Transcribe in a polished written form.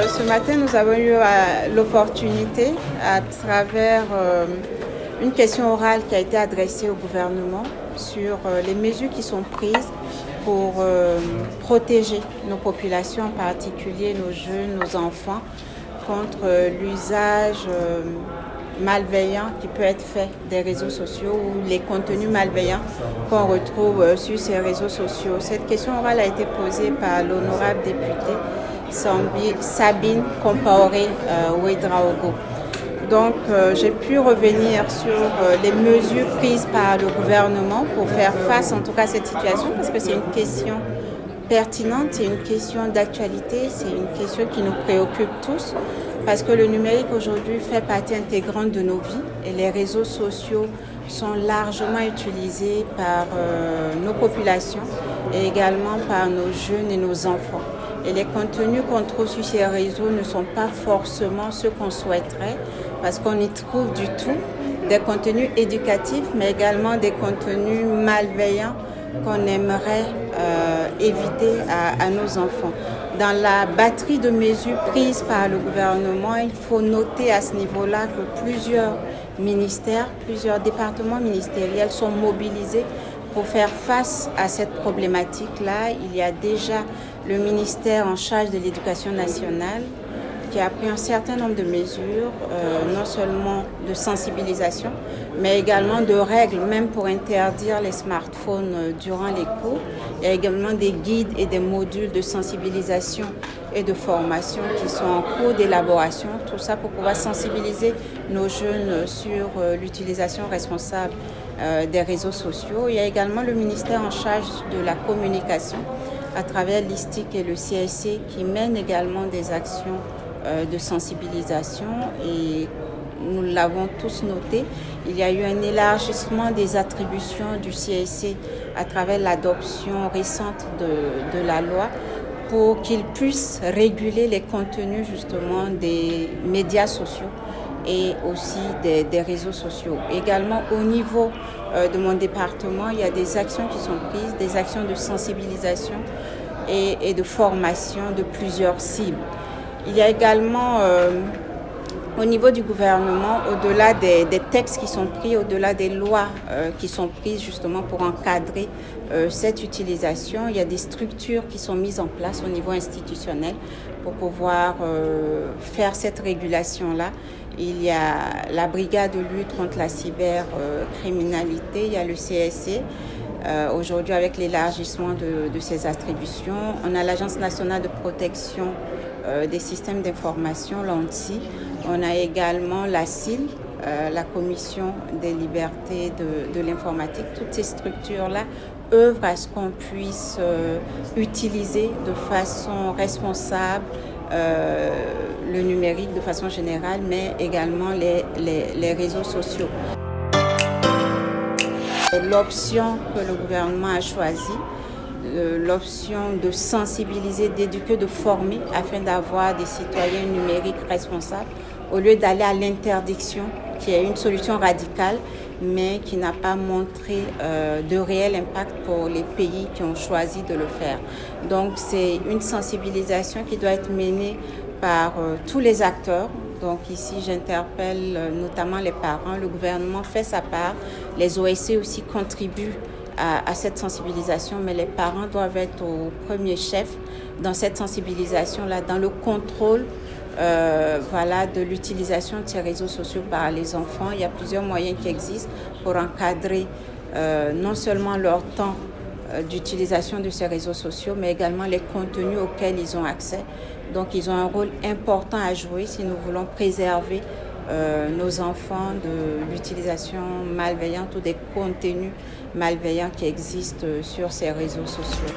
ce matin, nous avons eu l'opportunité, à travers une question orale qui a été adressée au gouvernement sur les mesures qui sont prises pour protéger nos populations, en particulier nos jeunes, nos enfants, contre l'usage malveillant qui peut être fait des réseaux sociaux ou les contenus malveillants qu'on retrouve sur ces réseaux sociaux. Cette question orale a été posée par l'honorable députée Sabine Compaoré Ouédraogo. Donc j'ai pu revenir sur les mesures prises par le gouvernement pour faire face en tout cas à cette situation, parce que c'est une question pertinente, c'est une question d'actualité, c'est une question qui nous préoccupe tous, parce que le numérique aujourd'hui fait partie intégrante de nos vies et les réseaux sociaux sont largement utilisés par nos populations et également par nos jeunes et nos enfants. Et les contenus qu'on trouve sur ces réseaux ne sont pas forcément ceux qu'on souhaiterait, parce qu'on y trouve du tout des contenus éducatifs, mais également des contenus malveillants qu'on aimerait éviter à nos enfants. Dans la batterie de mesures prises par le gouvernement, il faut noter à ce niveau-là que plusieurs ministères, plusieurs départements ministériels sont mobilisés pour faire face à cette problématique-là. Il y a déjà le ministère en charge de l'Éducation nationale qui a pris un certain nombre de mesures, non seulement de sensibilisation, mais également de règles, même pour interdire les smartphones durant les cours. Il y a également des guides et des modules de sensibilisation et de formation qui sont en cours d'élaboration, tout ça pour pouvoir sensibiliser nos jeunes sur l'utilisation responsable des réseaux sociaux. Il y a également le ministère en charge de la communication à travers l'ISTIC et le CSC qui mènent également des actions de sensibilisation, et nous l'avons tous noté. Il y a eu un élargissement des attributions du CSC à travers l'adoption récente de la loi pour qu'il puisse réguler les contenus justement des médias sociaux et aussi des réseaux sociaux. Également au niveau de mon département, il y a des actions qui sont prises, des actions de sensibilisation et de formation de plusieurs cibles. Il y a également au niveau du gouvernement, au-delà des textes qui sont pris, au-delà des lois qui sont prises justement pour encadrer cette utilisation, il y a des structures qui sont mises en place au niveau institutionnel pour pouvoir faire cette régulation-là. Il y a la brigade de lutte contre la cybercriminalité, il y a le CSC. Aujourd'hui, avec l'élargissement de ses attributions, on a l'Agence nationale de protection des systèmes d'information, l'ANSSI. On a également la CIL, la Commission des libertés de l'informatique. Toutes ces structures-là œuvrent à ce qu'on puisse utiliser de façon responsable le numérique de façon générale, mais également les réseaux sociaux. L'option que le gouvernement a choisie, l'option de sensibiliser, d'éduquer, de former afin d'avoir des citoyens numériques responsables, au lieu d'aller à l'interdiction, qui est une solution radicale, mais qui n'a pas montré de réel impact pour les pays qui ont choisi de le faire. Donc c'est une sensibilisation qui doit être menée par tous les acteurs. Donc ici, j'interpelle notamment les parents. Le gouvernement fait sa part. Les OSC aussi contribuent à cette sensibilisation, mais les parents doivent être au premier chef dans cette sensibilisation-là, dans le contrôle de l'utilisation de ces réseaux sociaux par les enfants. Il y a plusieurs moyens qui existent pour encadrer non seulement leur temps d'utilisation de ces réseaux sociaux, mais également les contenus auxquels ils ont accès. Donc, ils ont un rôle important à jouer si nous voulons préserver nos enfants de l'utilisation malveillante ou des contenus malveillants qui existent sur ces réseaux sociaux.